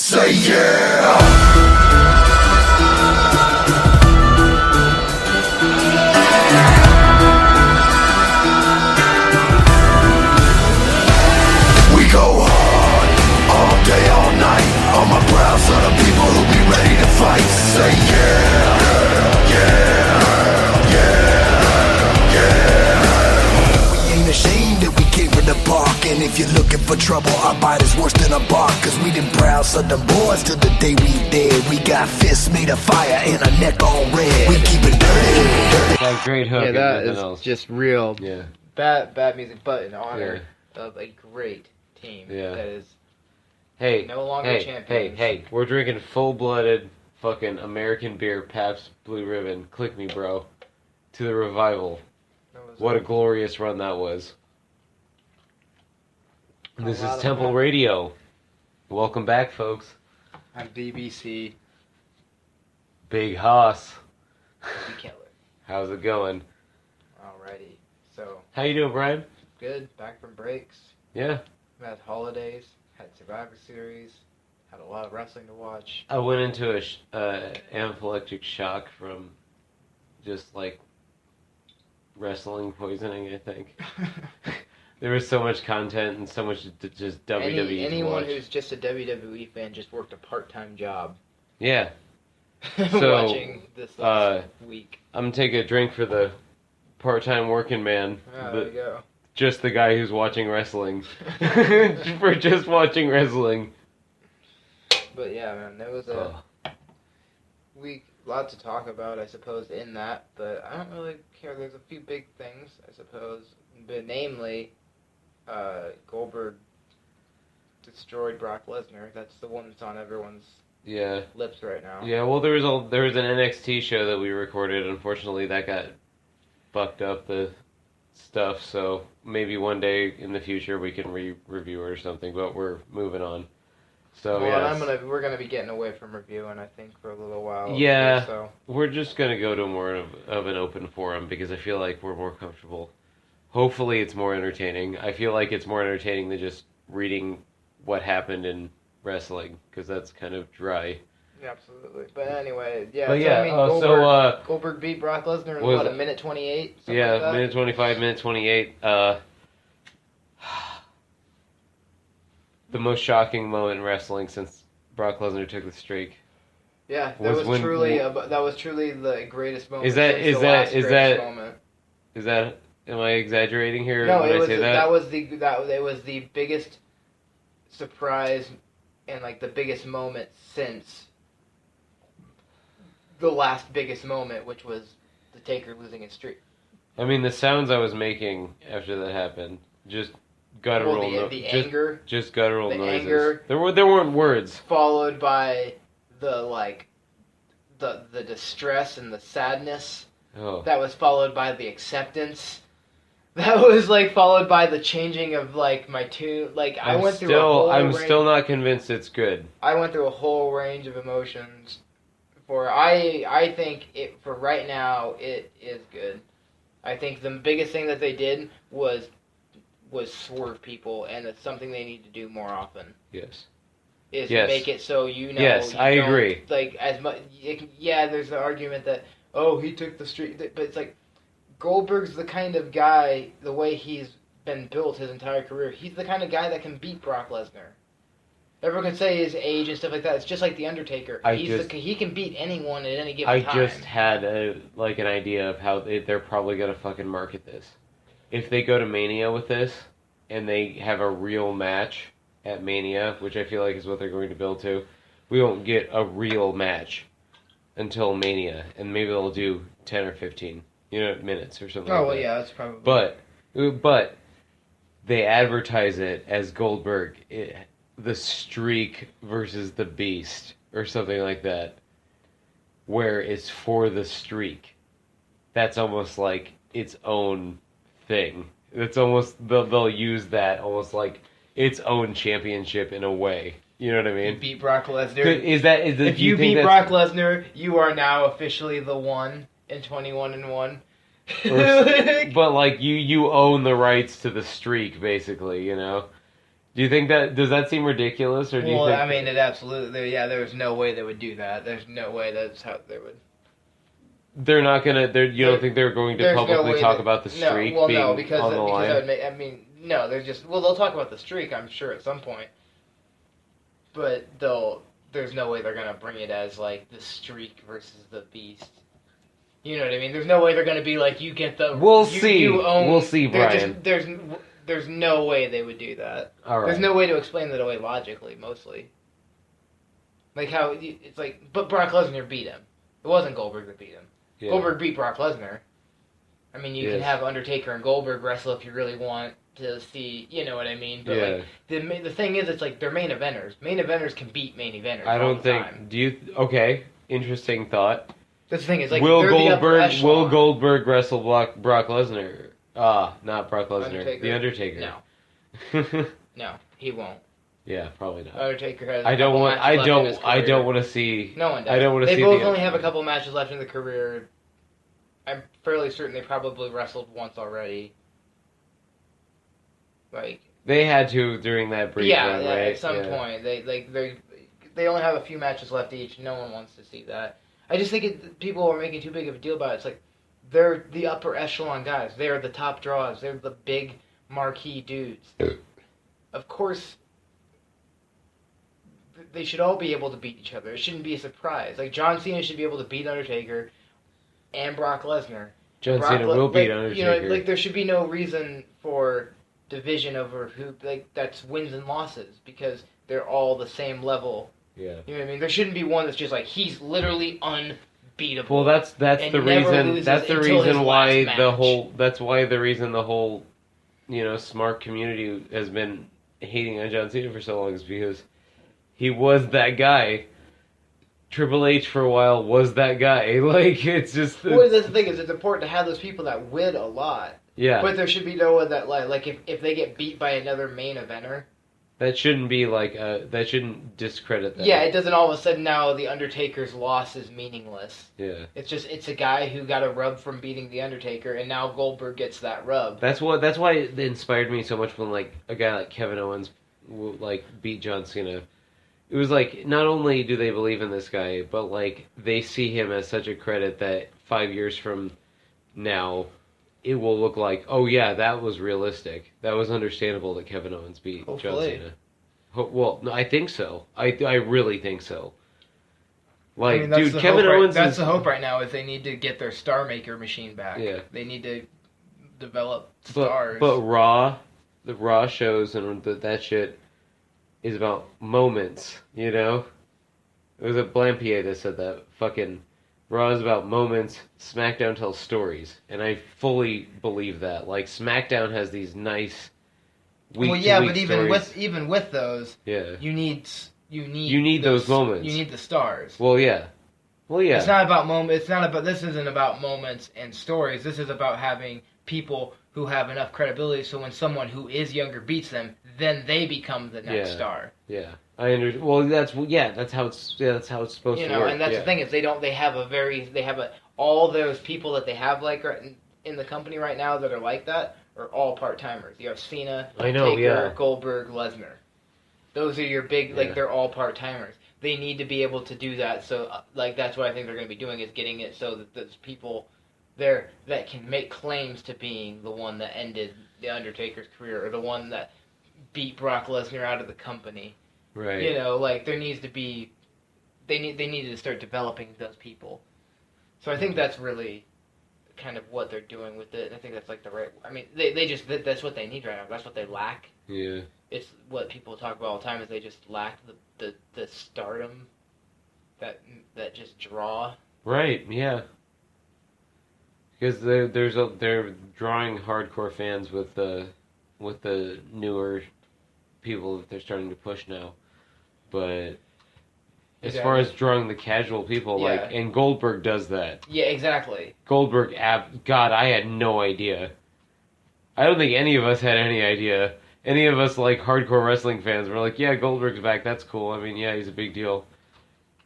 Say yeah! We go hard, all day, all night. On my brows are the people who be ready to fight. Say yeah, yeah, yeah, yeah. We ain't ashamed that we came from the park. And if you're looking for trouble, our bite is worse than a bark. Cause we done browse on them boys till the day we dead. We got fists made of fire and a neck all red. We keep it dirty. That great hook. Yeah, that is else. just real Yeah. bad music, but in honor of a great team that is no longer champions. Hey, we're drinking full-blooded fucking American beer, Pabst Blue Ribbon. Click me, bro. To the Revival. What a glorious run that was. This is Temple Radio. Welcome back, folks. I'm BBC. Big Hoss. Killer. How's it going? Alrighty. So. How you doing, Brian? Good. Back from breaks. Yeah. Had holidays. Had Survivor Series. Had a lot of wrestling to watch. I went into a anaphylactic shock from just like wrestling poisoning, I think. There was so much content and so much just WWE Anyone to watch. who's just a WWE fan just worked a part-time job. Yeah. So, watching this last week. I'm going to take a drink for the part-time working man. There you go. Just the guy who's watching wrestling. For just watching wrestling. But yeah, man, there was a week, lot to talk about, I suppose, in that. But I don't really care. There's a few big things, I suppose. But namely, Goldberg destroyed Brock Lesnar. That's the one that's on everyone's lips right now. Yeah, well, there was an NXT show that we recorded. Unfortunately, that got fucked up, the stuff. So maybe one day in the future we can review it or something. But we're moving on. So we're gonna be getting away from reviewing, I think, for a little while. Yeah, so we're just gonna go to more of an open forum because I feel like we're more comfortable. Hopefully it's more entertaining. I feel like it's more entertaining than just reading what happened in wrestling, because that's kind of dry. Yeah, absolutely. But anyway, yeah. But Goldberg beat Brock Lesnar in what, a minute 28? Yeah, like that? minute 25, minute 28. The most shocking moment in wrestling since Brock Lesnar took the streak. Yeah, that was truly the greatest moment. Is that? Am I exaggerating here? No, when I say that? It was the biggest surprise and like the biggest moment since the last biggest moment, which was the Taker losing his streak. I mean, the sounds I was making after that happened, just guttural anger, just guttural noises. Anger, there weren't words. Followed by the distress and the sadness. Oh. That was followed by the acceptance. That was followed by the changing of my tune. I'm still not convinced it's good. I went through a whole range of emotions. I think for right now it is good. I think the biggest thing that they did was swerve people, and it's something they need to do more often. Yes. Make it so Yes, I agree. As much. Yeah, there's the argument that he took the streak, but it's like Goldberg's the kind of guy. The way he's been built his entire career, he's the kind of guy that can beat Brock Lesnar. Everyone can say his age and stuff like that. It's just like The Undertaker. He can beat anyone at any given time. I just had an idea of how they're probably going to fucking market this. If they go to Mania with this, and they have a real match at Mania, which I feel like is what they're going to build to, we won't get a real match until Mania. And maybe they'll do 10 or 15 minutes or something. Oh, well, yeah, that's probably... But they advertise it as Goldberg... the streak versus the beast or something like that, where it's for the streak. That's almost like its own thing. It's almost they'll use that almost like its own championship in a way. You know what I mean? You beat Brock Lesnar. If you beat Brock Lesnar, you are now officially the one in 21-1. But you own the rights to the streak, basically. Do you think that does that seem ridiculous, or do you Well, think? I mean, it absolutely. Yeah, there's no way they would do that. There's no way that's how they would. They're not gonna. You don't think they're going to There's no publicly way talk that- about the streak no, well, being no, because on the because line? that would make. I mean, no, they're just. Well, they'll talk about the streak, I'm sure, at some point. But there's no way they're gonna bring it as like the streak versus the beast. You know what I mean? There's no way they're gonna be like, you get the. We'll you, see. You own, We'll see, Brian. There's no way they would do that. All right. There's no way to explain that away logically, mostly. Like how it's like, but Brock Lesnar beat him. It wasn't Goldberg that beat him. Yeah. Goldberg beat Brock Lesnar. I mean, you can Yes. have Undertaker and Goldberg wrestle if you really want to see, you know what I mean? But Yeah. like the thing is, it's like they're main eventers. Main eventers can beat main eventers. I all don't the think. time. Do you? Okay. Interesting thought. That's the thing is like Will they're the upper Goldberg? echelon. Will Goldberg wrestle Brock Lesnar? Not Brock Lesnar. Undertaker. The Undertaker. No, no, he won't. Yeah, probably not. Undertaker has. I don't want. I don't want to see. No one does. I don't want to see. They both only have a couple matches left in the career. I'm fairly certain they probably wrestled once already. Like They had to during that brief run, right? at some point they only have a few matches left each. No one wants to see that. I just think people are making too big of a deal about it. It's like they're the upper echelon guys. They're the top draws. They're the big marquee dudes. Of course, they should all be able to beat each other. It shouldn't be a surprise. Like John Cena should be able to beat Undertaker and Brock Lesnar. John Brock Cena Le- will beat like, Undertaker. You know, like there should be no reason for division over who that's wins and losses because they're all the same level. Yeah. You know what I mean? There shouldn't be one that's just like he's literally unbeatable. Well, that's and the never reason. loses That's the until his reason why last the match. whole. That's why the reason the whole, smart community has been hating on John Cena for so long is because he was that guy. Triple H for a while was that guy. Like it's just. Well, that's the thing is it's important to have those people that win a lot. Yeah. But there should be no one that like if they get beat by another main eventer. That shouldn't be like that shouldn't discredit that. Yeah, it doesn't all of a sudden now the Undertaker's loss is meaningless. Yeah. It's a guy who got a rub from beating the Undertaker, and now Goldberg gets that rub. That's why it inspired me so much when like a guy like Kevin Owens like beat John Cena. It was like not only do they believe in this guy, but like they see him as such a credit that 5 years from now it will look like, oh yeah, that was realistic. That was understandable that Kevin Owens beat Hopefully. John Cena. Well, no, I think so. I really think so. Like, I mean, that's dude, the Kevin hope Owens That's is the hope right now is they need to get their Star Maker machine back. Yeah. They need to develop stars. But the Raw shows and that shit is about moments, you know? It was a Blampier that said that. Fucking Raw is about moments, SmackDown tells stories. And I fully believe that. Like, SmackDown has these nice week well, yeah, to but week even with those, yeah. you need those moments. You need the stars. Well, yeah. It's not about moments. It's not about. This isn't about moments and stories. This is about having people who have enough credibility. So when someone who is younger beats them, then they become the next star. Yeah, I understand. Well, that's how it's supposed You to know, work. and that's the thing is all those people that they have like in the company right now that are like that are all part timers. You have Cena, I know, Taker, yeah. Goldberg, Lesnar. Those are your big Yeah. they're all part timers. They need to be able to do that. So that's what I think they're going to be doing is getting it so that there's people there that can make claims to being the one that ended the Undertaker's career or the one that beat Brock Lesnar out of the company. Right. You know, like there needs to be, they needed to start developing those people. So I think that's really kind of what they're doing with it. And I think that's like the right. I mean, they just that's what they need right now. That's what they lack. Yeah. It's what people talk about all the time is they just lack the stardom that just draw. Right. Yeah. Because they're drawing hardcore fans with the newer people that they're starting to push now, but as far as drawing the casual people, like, and Goldberg does that. Yeah, exactly. Goldberg, God, I had no idea. I don't think any of us had any idea. Any of us, like, hardcore wrestling fans were like, yeah, Goldberg's back, that's cool. I mean, yeah, he's a big deal.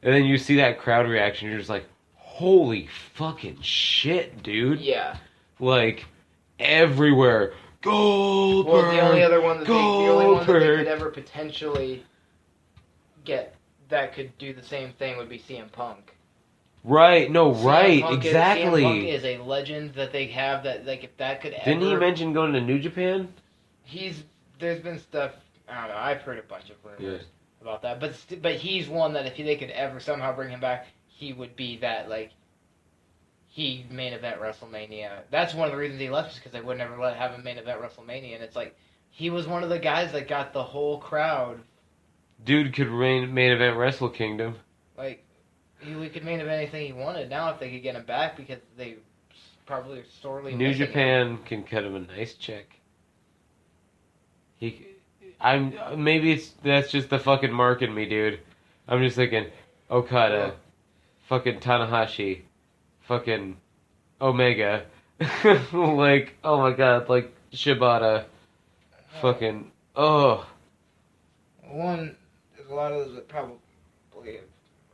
And then you see that crowd reaction, you're just like, holy fucking shit, dude. Yeah. Like, everywhere. Goldberg. Well, the only one that they could Goldberg. ever potentially get that could do the same thing would be CM Punk. Right, no, CM right, Punk exactly. CM Punk is a legend that they have that, like, if that could ever... Didn't he mention going to New Japan? There's been stuff, I don't know, I've heard a bunch of rumors about that, but he's one that if they could ever somehow bring him back, he would be that, like, he main event WrestleMania. That's one of the reasons he left, is because they would never have him main event WrestleMania, and it's like, he was one of the guys that got the whole crowd. Dude could main event Wrestle Kingdom. Like, we could main event anything he wanted now if they could get him back, because they probably are sorely New missing Japan him. can cut him a nice check. That's just the fucking mark in me, dude. I'm just thinking, Okada, fucking Tanahashi, fucking Omega, like, oh my god, like Shibata, fucking, oh. One, there's a lot of those that probably have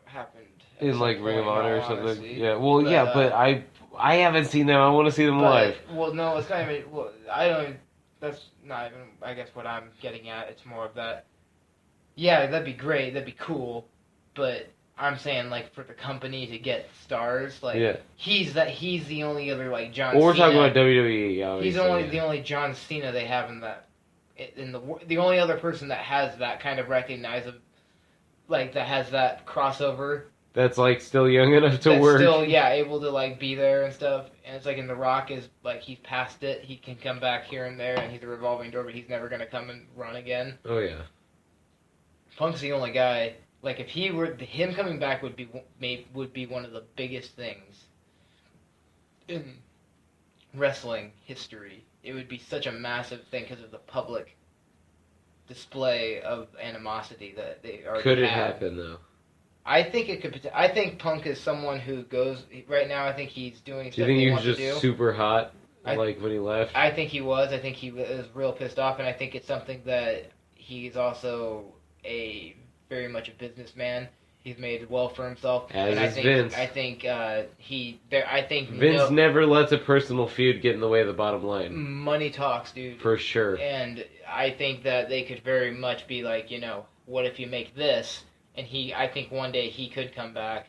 happened In like Ring of Honor or something. Honesty. Yeah, well, but I haven't seen them. I want to see them live. Well, no, it's not even. Well, I don't. Even, that's not even. I guess what I'm getting at. It's more of that. Yeah, that'd be great. That'd be cool. But I'm saying, like, for the company to get stars, like, he's the only other, like, John. Well, we're Cena. talking about WWE. Obviously, He's the only John Cena they have in the only other person that has that kind of recognizable, like, that has that crossover. That's, like, still young enough to work. Still, able to, like, be there and stuff. And it's like, in The Rock is, like, he's past it. He can come back here and there, and he's a revolving door, but he's never going to come and run again. Oh, yeah. Punk's the only guy. Like, if him coming back would be one of the biggest things in wrestling history. It would be such a massive thing because of the public display of animosity that they already Could it have. happen, though? I think it could. I think Punk is someone who goes right now. I think he's doing. Do you think he was just super hot, like when he left? I think he was. I think he was real pissed off, and I think it's something that he's also very much a businessman. He's made well for himself. Vince. I think Vince never lets a personal feud get in the way of the bottom line. Money talks, dude. For sure. And I think that they could very much be like, what if you make this? And I think one day he could come back,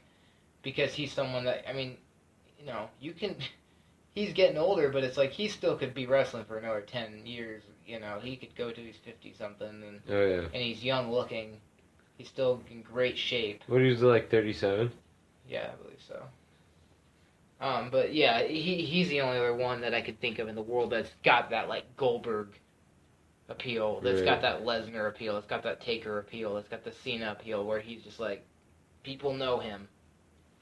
because he's someone that, he's getting older, but it's like he still could be wrestling for another 10 years. He could go to his 50-something, and he's young looking. He's still in great shape. What, he was like 37? Yeah, I believe so. But yeah, he's the only other one that I could think of in the world that's got that, like, Goldberg appeal, that's got that Lesnar appeal, that's got that Taker appeal, that's got the Cena appeal, where he's just like, people know him.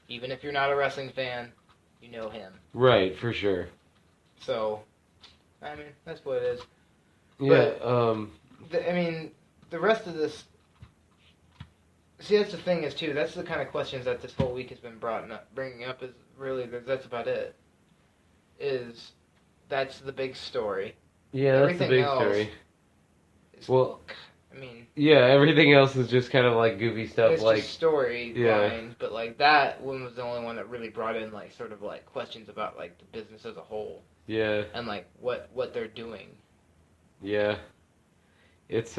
Even if you're not a wrestling fan, you know him. Right, for sure. So, I mean, that's what it is. Yeah, the rest of this... See, that's the thing is, too, that's the kind of questions that this whole week has been bringing up, is really, that's about it. That's the big story. Yeah, that's the big story. Well, yeah, everything else is just kind of like goofy stuff. It's like just storyline, but like that one was the only one that really brought in like sort of like questions about like the business as a whole. Yeah. And like what they're doing. Yeah. It's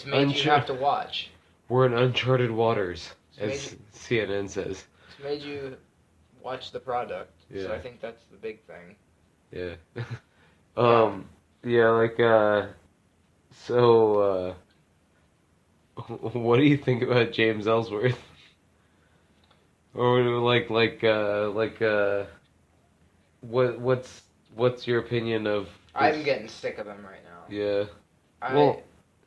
made you have to watch. We're in uncharted waters, as CNN says. It's made you watch the product. Yeah. So I think that's the big thing. Yeah. Yeah, like, so, what do you think about James Ellsworth? Or, what's your opinion of... I'm getting sick of him right now.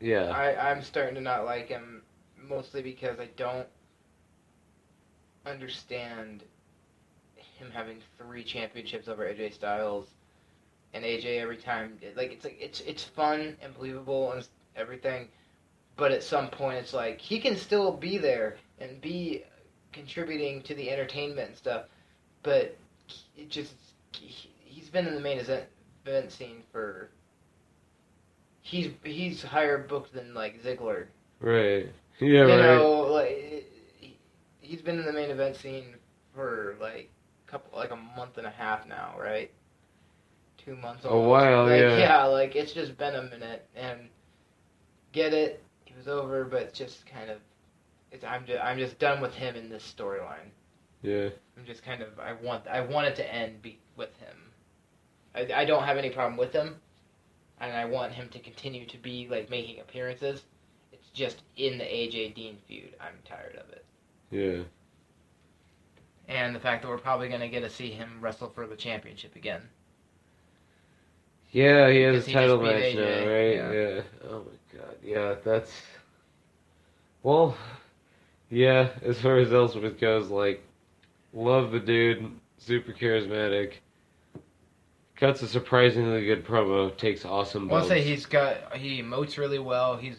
Yeah. I'm starting to not like him, mostly because I don't understand him having 3 championships over AJ Styles. And AJ every time, it's fun and believable and everything, but at some point it's like he can still be there and be contributing to the entertainment and stuff, but he's been in the main event scene for he's higher booked than like Ziggler. Right. Yeah. He's been in the main event scene for a month and a half now, right? 2 months. A Almost. while, like, yeah. Yeah, like it's just been a minute, and get it. He was over, but it's just kind of. I'm just done with him in this storyline. Yeah. I'm just kind of. I want it to end with him. I don't have any problem with him, and I want him to continue to be like making appearances. It's just in the AJ Dean feud. I'm tired of it. Yeah. And the fact that we're probably going to get to see him wrestle for the championship again. Yeah, he has Because a he title just beat match AJ, now, right? yeah. Yeah. Oh my god. Yeah, that's. Well, yeah, as far as Ellsworth goes, like, love the dude, super charismatic. Cuts a surprisingly good promo, takes awesome I want bumps. to say he emotes really well. He's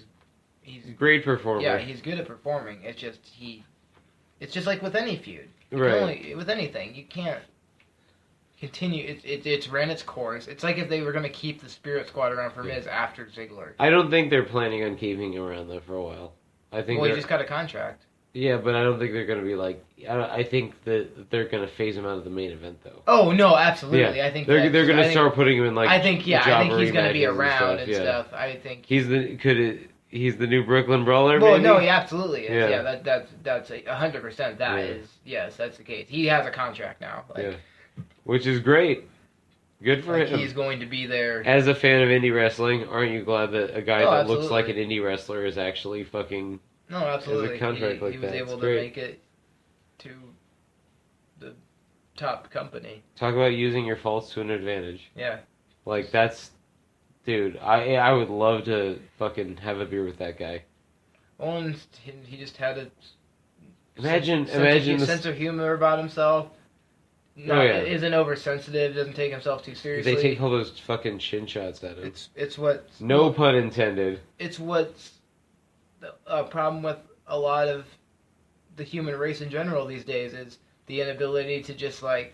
Great performer. Yeah, he's good at performing. It's just like with any feud. Right. With anything, you can't continue. It's ran its course. It's like if they were going to keep the Spirit Squad around for Miz after Ziggler. I don't think they're planning on keeping him around though for a while. I think. Well, he just got a contract. Yeah, but I don't think they're going to be like. I think that they're going to phase him out of the main event though. Oh no, absolutely. Yeah. I think they're going to start putting him in like. I think he's going to be around and yeah. stuff. I think he's the new Brooklyn Brawler. Well, maybe? no, he absolutely is. Yeah. That's 100%. That is yes, that's the case. He has a contract now. Like, yeah, which is great. Good for him. He's going to be there. As a fan of indie wrestling, aren't you glad that a guy that absolutely. looks like an indie wrestler is actually fucking? No, absolutely. Has a contract like he was that. able It's to great. make it to the top company. Talk about using your faults to an advantage. Yeah. Like that's, dude. I would love to fucking have a beer with that guy. Well, and he just had a Imagine sense of humor about himself. No, yeah. Isn't oversensitive. Doesn't take himself too seriously. They take all those fucking chin shots at him. It's what. No pun intended. It's what's a problem with a lot of the human race in general these days is the inability to just like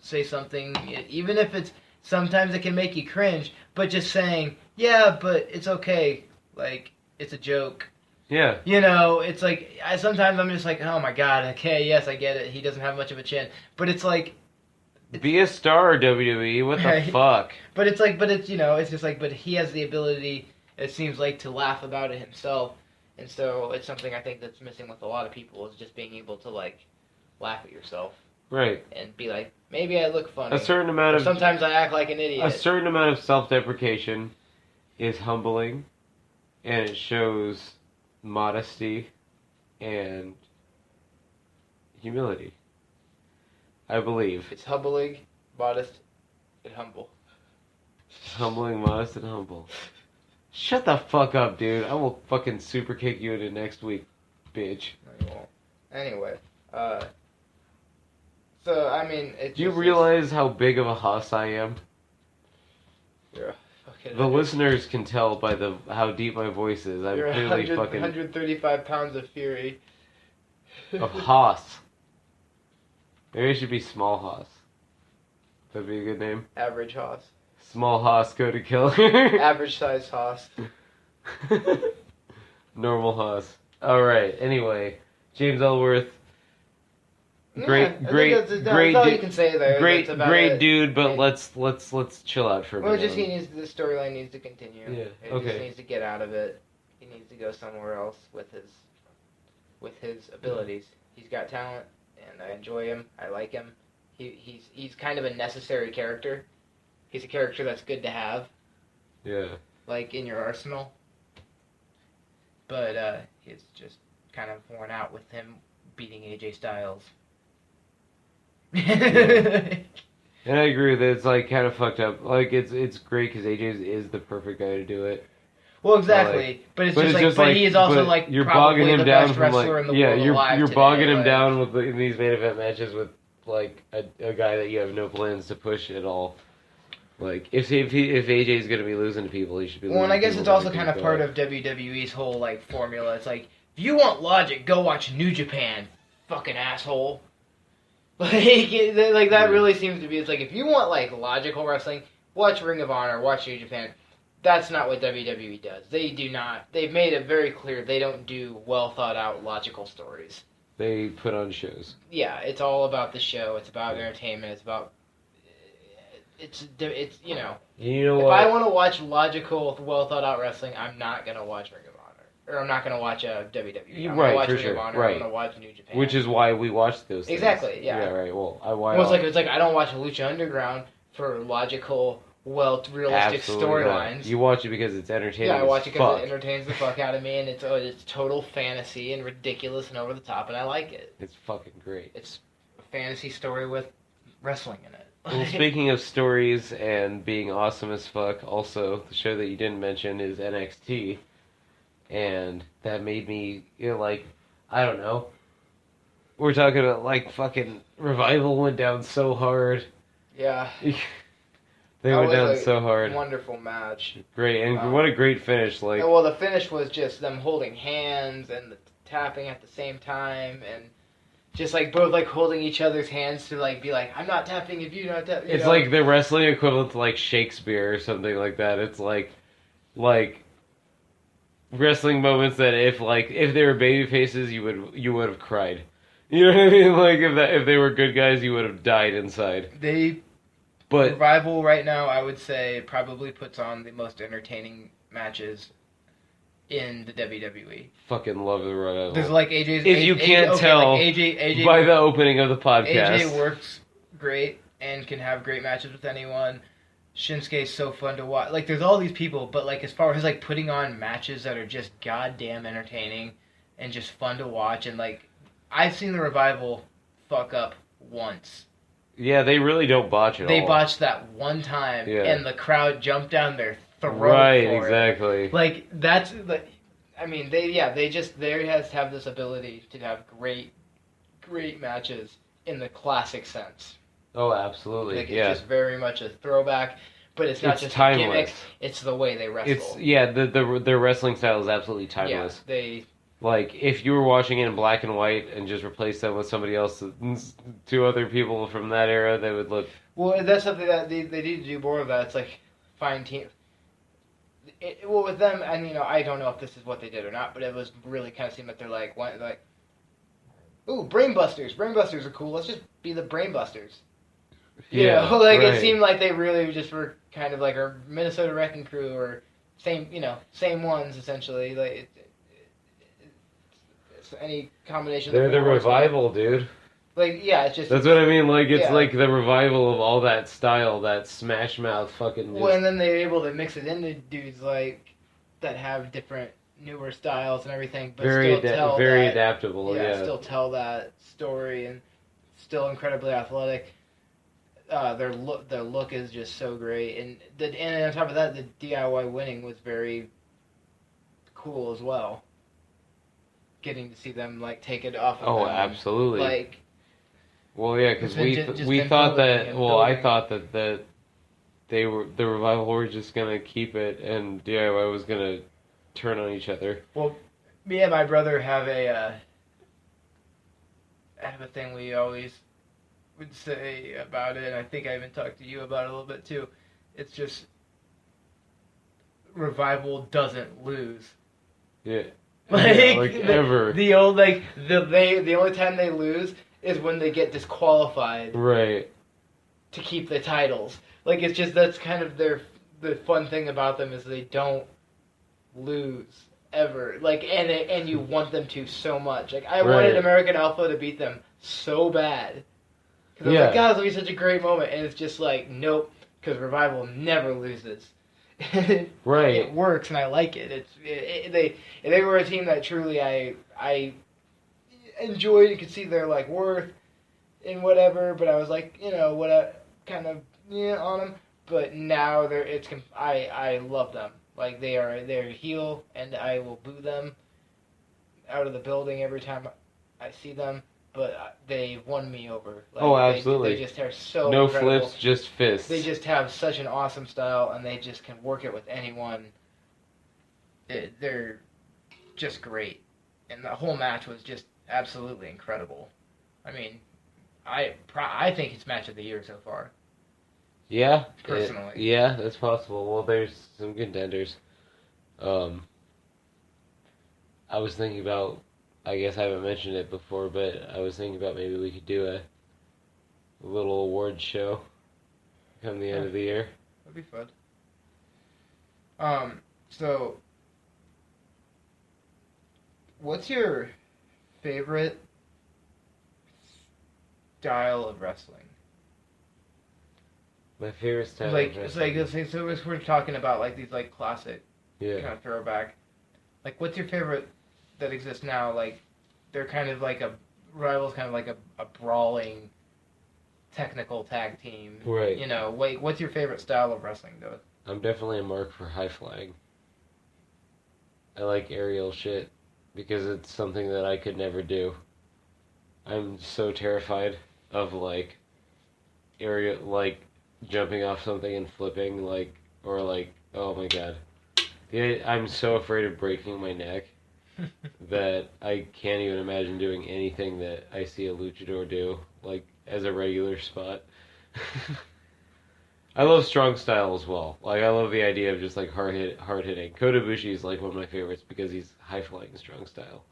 say something, even if it's sometimes it can make you cringe, but just saying, yeah, but it's okay, like it's a joke. Yeah. You know, it's like sometimes I'm just like, oh my god, okay, yes, I get it. He doesn't have much of a chin, but it's like, Be a star, WWE. What the Right. fuck? but it's like, but it's it's just like, but he has the ability. It seems like to laugh about it himself. And so it's something I think that's missing with a lot of people is just being able to like laugh at yourself Right. and be like, maybe I look funny. A certain amount Or of sometimes I act like an idiot. a certain amount of self-deprecation is humbling, and it shows modesty and humility. I believe. It's humbling, modest, and humble. Humbling, modest, and humble. Shut the fuck up, dude. I will fucking super kick you into next week, bitch. No, you won't. Anyway, so I mean, Do you realize how big of a hoss I am? You're a fucking. The listeners can tell by how deep my voice is. I'm You're clearly 100, fucking 135 pounds of fury. of hoss. Maybe it should be small hoss. That'd be a good name. Average hoss. Small hoss go to kill. Average size hoss. Normal hoss. All right. Anyway, James Ellsworth. Great, Yeah, I great, think that's great, all you can say there. great, That's about great it. dude. But Yeah. let's chill out for a Well, minute. just the storyline needs to continue. Yeah, It okay. just needs to get out of it. He needs to go somewhere else with his abilities. He's got talent, and I enjoy him. I like him. He's kind of a necessary character. He's a character that's good to have, Yeah. like in your arsenal. But he's just kind of worn out with him beating AJ Styles. And I agree with it. It's like kind of fucked up. Like it's great because AJ is the perfect guy to do it. Well, exactly, but it's But just it's like, just but like he is also but like you're probably bogging him the down best from wrestler like in the yeah world you're alive you're today, bogging him like- down in these main event matches with like a guy that you have no plans to push at all. Like if AJ is gonna be losing to people, he should be. Well, and I guess it's also kind of part of. of WWE's whole like formula. It's like if you want logic, go watch New Japan, fucking asshole. Like that really seems to be. It's like if you want like logical wrestling, watch Ring of Honor, watch New Japan. That's not what WWE does. They do not. They've made it very clear they don't do well thought out logical stories. They put on shows. Yeah, it's all about the show. It's about entertainment. it's You know if what? I want to watch logical, well thought out wrestling, I'm not gonna watch Ring of Honor, or I'm not gonna watch a WWE. I'm Right, gonna watch for Ring sure, of Honor. right. I'm gonna watch New Japan. Which is why we watch those things. Exactly, yeah. Yeah, right. Well, It's like I don't watch Lucha Underground for logical, realistic absolutely not. storylines. You watch it because it's entertaining. Yeah, I watch it because fuck. it entertains the fuck out of me, and it's total fantasy and ridiculous and over the top, and I like it. It's fucking great. It's a fantasy story with wrestling in it. Well, speaking of stories and being awesome as fuck, also the show that you didn't mention is NXT, and that made me like, I don't know. We're talking about like fucking Revival went down so hard. Yeah. They went down so hard. Wonderful match. Great, and what a great finish! Like, well, the finish was just them holding hands and the tapping at the same time, and just like both like holding each other's hands to like be like, I'm not tapping if you're not tapping. It's like the wrestling equivalent to like Shakespeare or something like that. It's like wrestling moments that if they were baby faces, you would have cried. You know what I mean? Like if they were good guys, you would have died inside. But Revival right now, I would say, probably puts on the most entertaining matches in the WWE. Fucking love the Revival. There's like AJ's. If you can't tell like AJ by the opening of the podcast, AJ works great and can have great matches with anyone. Shinsuke's so fun to watch. Like, there's all these people, but like as far as like putting on matches that are just goddamn entertaining and just fun to watch, and like I've seen the Revival fuck up once. Yeah, they really don't botch it. They botched that one time, and the crowd jumped down their throat. Right, for exactly. It. Like that's like, I mean, they have this ability to have great matches in the classic sense. Oh, absolutely. Like, it's just very much a throwback, but it's not just timeless. a gimmick. It's the way they wrestle. Their wrestling style is absolutely timeless. Yeah, like if you were watching it in black and white and just replaced them with somebody else, two other people from that era, they would look. Well, that's something that they need to do more of. That it's like fine team. Well, with them, and I don't know if this is what they did or not, but it was really kind of seemed like they're like, ooh, Brainbusters. Brainbusters are cool. Let's just be the Brainbusters. Yeah, right. It seemed like they really just were kind of like our Minnesota Wrecking Crew or same ones essentially. Like it's any combination. They're the Revival, dude. Like it's just that's what I mean. Like it's like the revival of all that style, that Smash Mouth fucking. Well, and then they're able to mix it into dudes like that have different newer styles and everything, but very still tell adaptable. Yeah, still tell that story and still incredibly athletic. Their look is just so great, and on top of that, the DIY winning was very cool as well. Getting to see them like take it off. Of them absolutely. Like. Well, yeah, because we thought that. Well, I thought that the Revival were just gonna keep it, and DIY was gonna turn on each other. Well, me and my brother have a thing we always would say about it, and I think I even talked to you about it a little bit too. It's just Revival doesn't lose. Yeah. Ever. The only time they lose is when they get disqualified. Right. To keep the titles. Like, it's just, that's kind of the fun thing about them is they don't lose ever. Like, and you want them to so much. Like, I wanted American Alpha to beat them so bad. Because I was like, God, this will be such a great moment. And it's just like, nope, because Revival never loses. Right. It works, and I like it. They were a team that truly I enjoyed and could see their like worth and whatever, but I was like, what kind of on them. But now I love them. Like they're heel, and I will boo them out of the building every time I see them. But they won me over. Like, absolutely. They just are so no incredible. Flips, just fists. They just have such an awesome style, and they just can work it with anyone. They're just great, and the whole match was just absolutely incredible. I mean, I think it's match of the year so far. Yeah, personally. Yeah, that's possible. Well, there's some contenders. I was thinking about. I guess I haven't mentioned it before, but I was thinking about maybe we could do a little award show. come the end of the year. That'd be fun. So, what's your favorite style of wrestling? My favorite style Like, of it's wrestling. like, so we're talking about like these like classic Yeah. kind of throwback. Like, what's your favorite that exists now? Like, they're kind of like Rivals, kind of like a brawling, technical tag team. Right. You know, like, what's your favorite style of wrestling, though? I'm definitely a mark for high flying. I like aerial shit because it's something that I could never do. I'm so terrified of like aerial, like jumping off something and flipping, like, or like, oh my god. Yeah, I'm so afraid of breaking my neck that I can't even imagine doing anything that I see a luchador do, like as a regular spot. I love strong style as well. Like, I love the idea of just like hard hitting. Kota Ibushi is like one of my favorites because he's high flying strong style.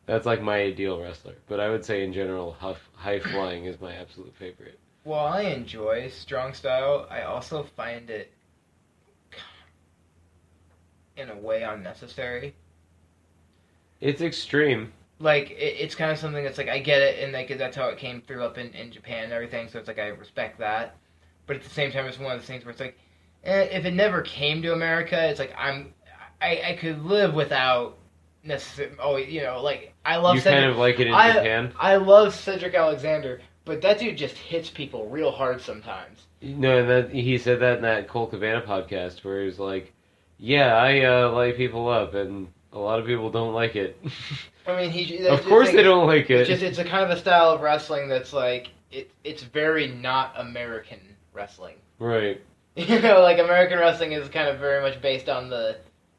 That's like my ideal wrestler. But I would say in general, high flying is my absolute favorite. While I enjoy strong style, I also find it in a way unnecessary. It's extreme. Like, it's kind of something that's like, I get it, and like that's how it came through up in Japan and everything, so it's like I respect that. But at the same time, it's one of the things where it's like, if it never came to America, it's like I could live without necessarily. Oh, you know, like I love. You Cedric, kind of like it in Japan. I love Cedric Alexander, but that dude just hits people real hard sometimes. No, that he said that in that Cole Cabana podcast where he's like, "Yeah, I light people up, and a lot of people don't like it." I mean, of course they don't like it. It's a kind of a style of wrestling that's like it's very not American wrestling. Right. You know, like American wrestling is kind of very much based on the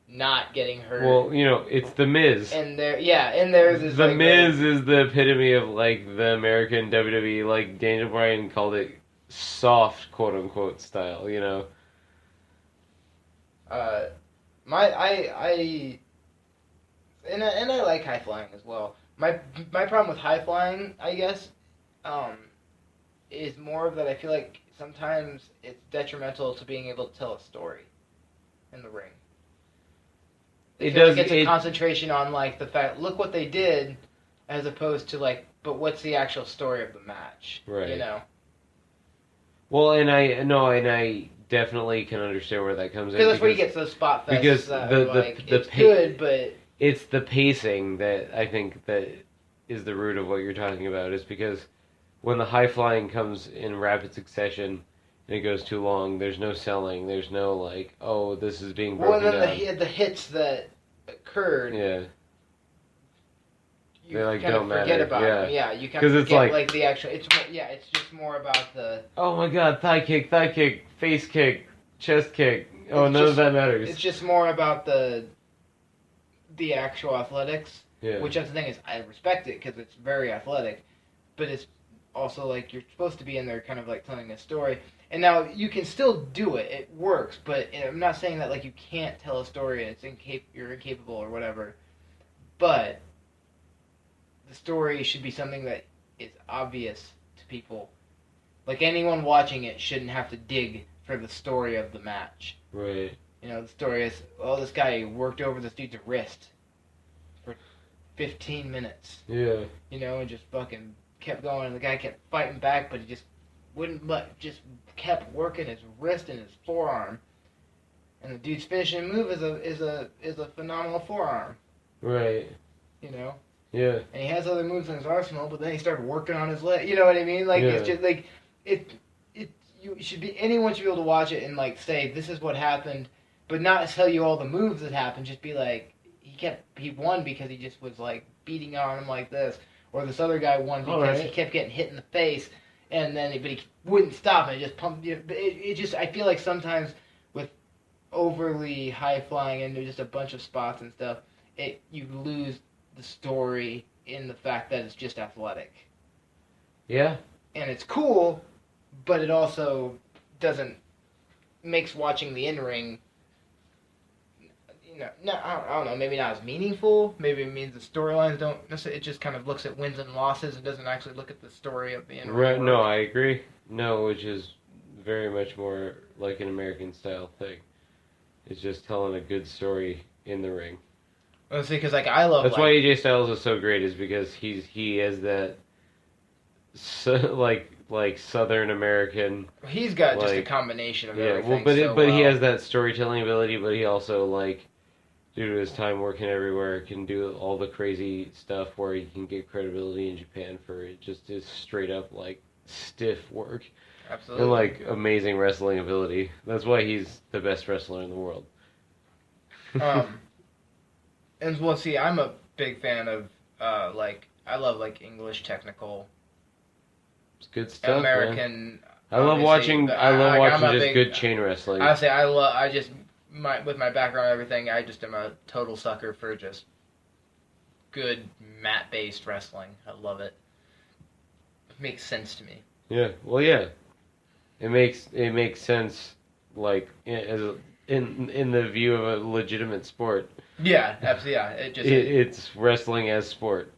not getting hurt. Well, you know, it's the Miz. And theirs is the like Miz is the epitome of like the American WWE. Like Daniel Bryan called it soft, quote unquote, style. You know. I like high flying as well. My problem with high flying, I guess, is more of that I feel like sometimes it's detrimental to being able to tell a story in the ring. I feel like it's a concentration on like the fact, look what they did, as opposed to like, but what's the actual story of the match? Right. You know. Well, and I definitely can understand where that comes in. Because that's where you get to the spot fest. Because it's good, but it's the pacing that I think that is the root of what you're talking about. Is because when the high flying comes in rapid succession and it goes too long, there's no selling. There's no like, oh, this is being broken down. Well, and then the hits that occurred. Yeah. You they like kind don't of forget matter. about Yeah. them. Yeah, you kind of forget like the actual. It's just more about the. Oh my god! Thigh kick, face kick, chest kick. Oh, none of that matters. It's just more about the actual athletics. Yeah. Which that's the thing is, I respect it because it's very athletic, but it's also like you're supposed to be in there, kind of like telling a story. And now you can still do it; it works. But I'm not saying that like you can't tell a story and you're incapable or whatever. But the story should be something that is obvious to people. Like anyone watching it shouldn't have to dig for the story of the match. Right. You know, the story is, oh, this guy worked over this dude's wrist for 15 minutes. Yeah. You know, and just fucking kept going, and the guy kept fighting back, but he just wouldn't just kept working his wrist and his forearm. And the dude's finishing move is a phenomenal forearm. Right. You know? Yeah. And he has other moves in his arsenal, but then he started working on his leg. You know what I mean? Like, It's just like you should be, anyone should be able to watch it and like say this is what happened, but not tell you all the moves that happened. Just be like, he won because he just was like beating on him like this, or this other guy won because he kept getting hit in the face, and then but he wouldn't stop and it just pumped. It just, I feel like sometimes with overly high flying and just a bunch of spots and stuff, you lose the story in the fact that it's just athletic. Yeah. And it's cool, but it also makes watching the in-ring, I don't know, maybe not as meaningful. Maybe it means the storylines don't necessarily, it just kind of looks at wins and losses and doesn't actually look at the story of the in-ring. Right, no, I agree. No, which is very much more like an American style thing. It's just telling a good story in the ring. Let's see, because like I love. That's why AJ Styles is so great, is because he has that like Southern American. He's got just a like, combination of yeah. everything. Well, he has that storytelling ability, but he also like, due to his time working everywhere, can do all the crazy stuff where he can get credibility in Japan for it. Just his straight up like stiff work. Absolutely. And like amazing wrestling ability. That's why he's the best wrestler in the world. And well, see, I'm a big fan of I love like English technical. It's good stuff. American. Man. I love watching just good chain wrestling. I say with my background and everything, I just am a total sucker for just good mat based wrestling. I love it. It makes sense to me. Yeah. Well, yeah. It makes sense, like in the view of a legitimate sport. Yeah, absolutely. Yeah, it's wrestling as sport.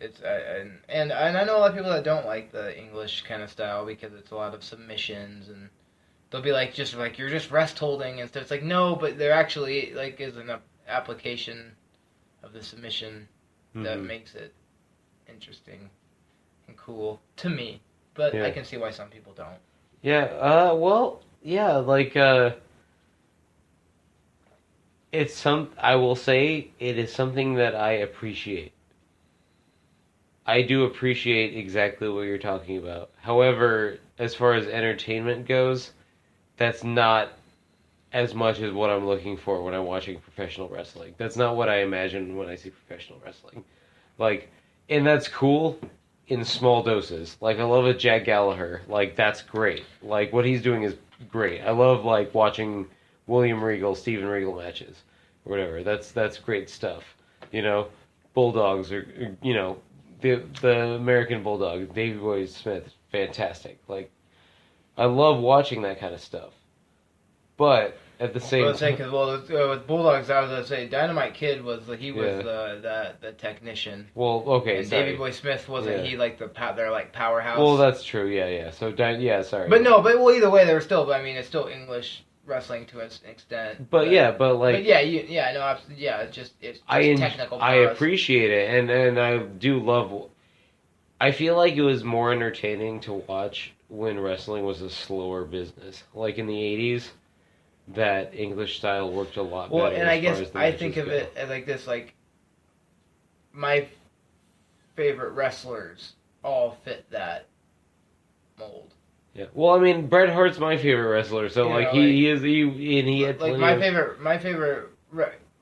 It's and I know a lot of people that don't like the English kind of style because it's a lot of submissions and they'll be like just like you're just rest holding and stuff. It's like no, but there actually like is an application of the submission that makes it interesting and cool to me. But I can see why some people don't. Yeah. Well. Yeah. Like. It's I will say it is something that I appreciate. I do appreciate exactly what you're talking about. However, as far as entertainment goes, that's not as much as what I'm looking for when I'm watching professional wrestling. That's not what I imagine when I see professional wrestling. Like, and that's cool in small doses. Like, I love a Jack Gallagher. Like, that's great. Like, what he's doing is great. I love, like, watching William Regal, Steven Regal matches, or whatever. That's great stuff. You know, Bulldogs, or you know, the American Bulldog, Davey Boy Smith, fantastic. Like, I love watching that kind of stuff. But at the same time, with Bulldogs, I was gonna say Dynamite Kid was the technician. Well, okay, and Davey Boy Smith wasn't he like their like powerhouse? Well, that's true. Yeah. So sorry. But either way, they were still. I mean, it's still English wrestling to an extent. But it's just technical. I appreciate it, and I do love. I feel like it was more entertaining to watch when wrestling was a slower business, like in the '80s. That English style worked a lot better. Well, and I guess I think of it as like this: like my favorite wrestlers all fit that mold. Yeah. Well, I mean, Bret Hart's my favorite wrestler, so he had like my favorite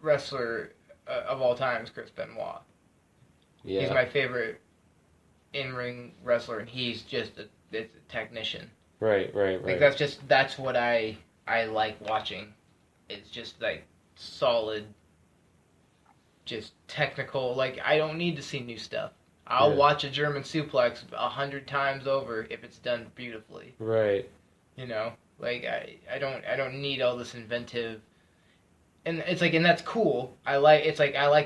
wrestler of all time is Chris Benoit. Yeah. He's my favorite in-ring wrestler, and he's just a technician. Right. Like that's what I like watching. It's just like solid, just technical. Like I don't need to see new stuff. I'll watch a German suplex 100 times over if it's done beautifully. Right. You know, like I don't need all this inventive. And it's like, and that's cool. I like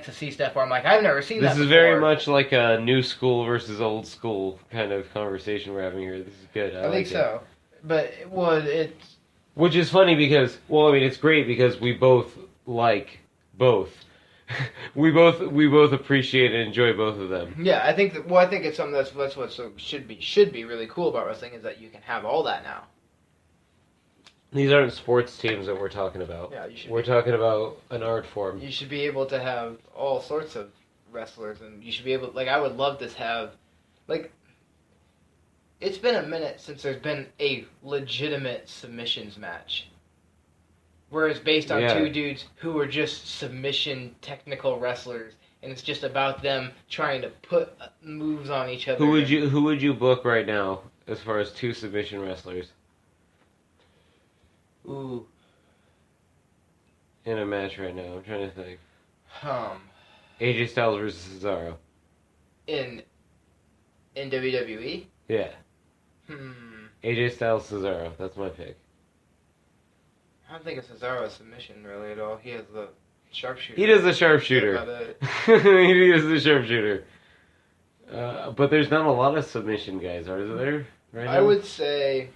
to see stuff where I'm like, I've never seen that before. This is very much like a new school versus old school kind of conversation we're having here. This is good. I think so. But it's... Which is funny because, well, I mean, it's great because we both like both. we both appreciate and enjoy both of them. Yeah, I think it's something that's what should be really cool about wrestling is that you can have all that now. These aren't sports teams that we're talking about. Yeah, we're talking about an art form. You should be able to have all sorts of wrestlers, and you should be able. Like, I would love to have, like, it's been a minute since there's been a legitimate submissions match, where it's based on two dudes who are just submission technical wrestlers, and it's just about them trying to put moves on each other. Who would you book right now as far as two submission wrestlers? Ooh. In a match right now, I'm trying to think. AJ Styles versus Cesaro. In WWE? Yeah. AJ Styles, Cesaro. That's my pick. I don't think of Cesaro as submission really at all. He has the sharpshooter. He does the sharpshooter. He does the sharpshooter. But there's not a lot of submission guys, are there? right I now? would say,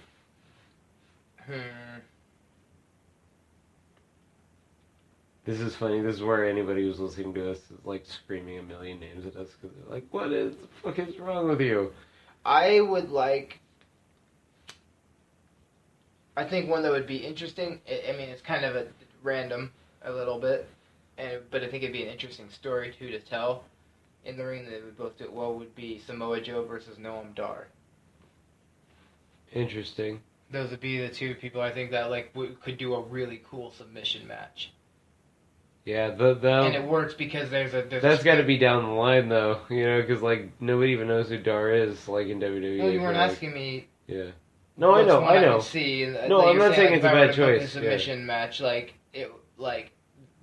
This is funny. This is where anybody who's listening to us is like screaming a million names at us because they're like, "What is the fuck is wrong with you?" I would like. I think one that would be interesting. I mean, it's kind of a random a little bit, but I think it'd be an interesting story too to tell in the ring that would both do it well. Would be Samoa Joe versus Noam Dar. Interesting. Those would be the two people I think that like could do a really cool submission match. Yeah, And it works because there's that's got to be down the line though, you know, because like nobody even knows who Dar is, like in WWE. No, you weren't like, asking me. Yeah. No, I know. I could see, and, No, like I'm not saying it's a bad choice. A submission match, like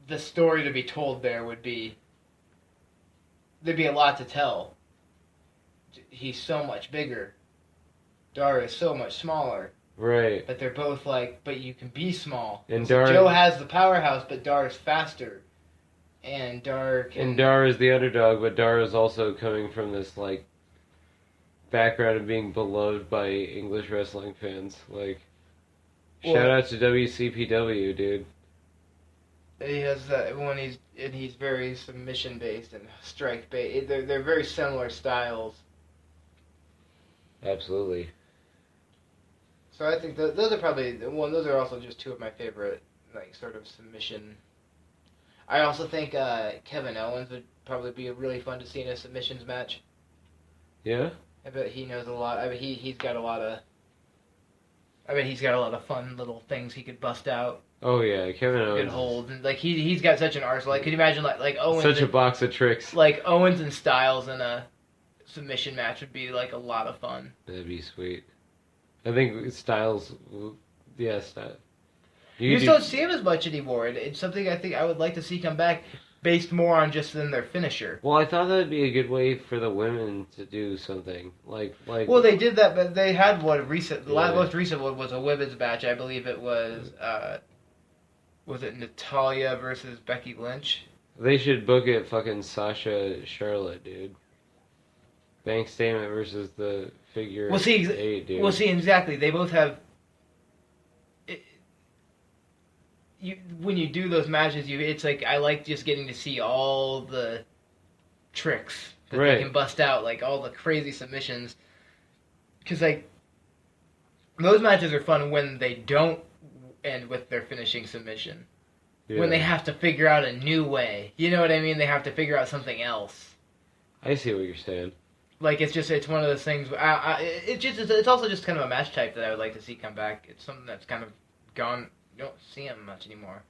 the story to be told there would be. There'd be a lot to tell. He's so much bigger. Dar is so much smaller. Right. But they're both like, but you can be small. And so Dar, Joe has the powerhouse, but Dar is faster. And Dar can... And Dar is the underdog, but Dar is also coming from this like background of being beloved by English wrestling fans. Like, shout out to WCPW, dude. He has that when he's very submission based and strike based. They're very similar styles. Absolutely. So I think those are probably those are also just two of my favorite like sort of submission. I also think Kevin Owens would probably be really fun to see in a submissions match. Yeah. I bet he knows a lot. I bet he's got a lot of. I bet he's got a lot of fun little things he could bust out. Oh yeah, Kevin Owens. Could hold and like he's got such an arsenal. Like, could you imagine like Owens? Such a box of tricks. Like Owens and Styles in a submission match would be like a lot of fun. That'd be sweet. I think Styles. Yeah, Styles. You just don't see him as much anymore. It's something I think I would like to see come back, based more on just than their finisher. Well, I thought that'd be a good way for the women to do something like. Well, they did that, but they had one recent. The most recent one was a women's match. I believe it was. Was it Natalya versus Becky Lynch? They should book it fucking Sasha Charlotte, dude. Bank Statement versus the figure 8, dude. Well, see, exactly. They both have. When you do those matches, it's like I like just getting to see all the tricks that they can bust out, like all the crazy submissions. Because like those matches are fun when they don't end with their finishing submission. Yeah. When they have to figure out a new way, you know what I mean? They have to figure out something else. I see what you're saying. Like it's one of those things. It's also just kind of a match type that I would like to see come back. It's something that's kind of gone. You don't see him much anymore.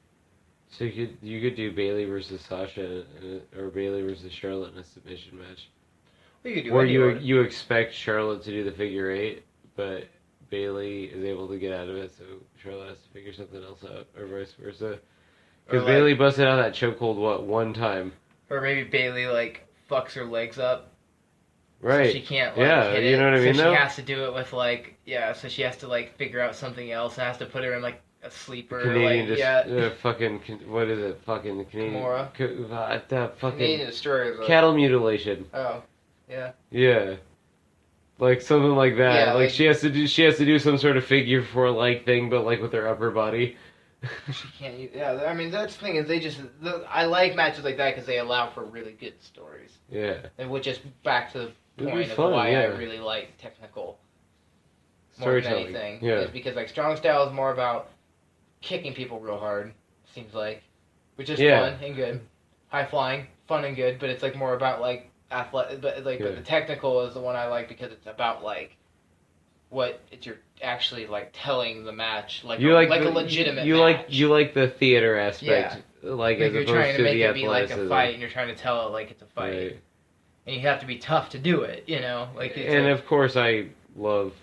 So you could do Bayley versus Sasha or Bayley versus Charlotte in a submission match. Well, you could do where you expect Charlotte to do the figure 8, but Bayley is able to get out of it, so Charlotte has to figure something else out, or vice versa. Because Bayley busted out that chokehold one time. Or maybe Bayley fucks her legs up. Right. So she can't hit it. You know what I mean? So she has to do it with so she has to figure out something else and has to put her in a sleeper. Canadian fucking, what is it? Fucking Canadian. Kimura. That fucking. Canadian Destroyer. Cattle mutilation. Oh. Yeah. Yeah. Like something like that. Yeah, she has to do some sort of figure 4 thing, but with her upper body. She can't use, yeah, I mean, that's the thing is I like matches like that because they allow for really good stories. Yeah. And which is back to the point of why I really like technical more than anything. Yeah. Is because Strong Style is more about kicking people real hard, seems like. Which is fun and good. High flying, fun and good, but it's more about athletic, but but the technical is the one I like because it's about what you're actually telling the match, a legitimate match. You like the theater aspect, as you're trying to make it be like a fight, and you're trying to tell it like it's a fight, right. And you have to be tough to do it, you know. Of course, I love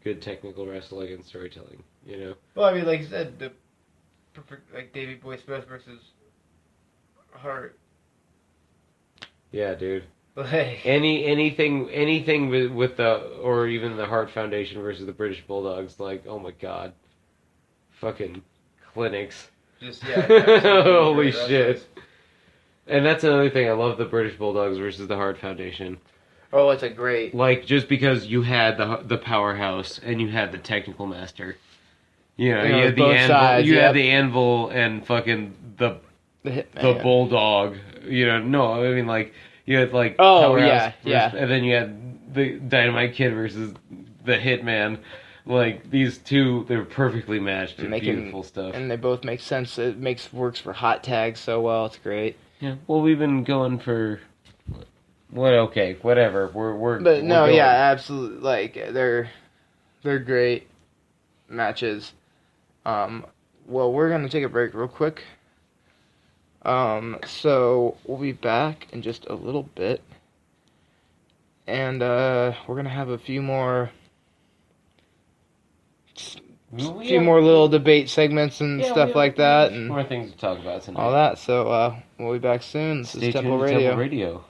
good technical wrestling and storytelling, you know. Well, I mean, like you said, the Davey Boy Smith versus Hart. Yeah, dude. Anything with or even the Hart Foundation versus the British Bulldogs, oh my god, fucking clinics. Just holy shit. And that's another thing, I love the British Bulldogs versus the Hart Foundation. Oh, it's a great. Like, just because you had the powerhouse and you had the technical master. You know, You know, you had the both anvil. sides, You yep. had the anvil and fucking the Hitman. bulldog. You know, no, I mean like you had like Oh, powerhouse yeah. and then you had the Dynamite Kid versus the Hitman. Like these two, they're perfectly matched. And beautiful stuff, and they both make sense. It works for hot tags so well. It's great. Yeah. Well, we've been going for. What? Okay, whatever. We're. But no, going. yeah, absolutely. Like they're great matches. Well, we're gonna take a break real quick. So we'll be back in just a little bit, and we're gonna have a few more little debate segments and stuff like that, and more things to talk about tonight. all that. So we'll be back soon. This is Stay tuned Temple to Radio. Temple Radio.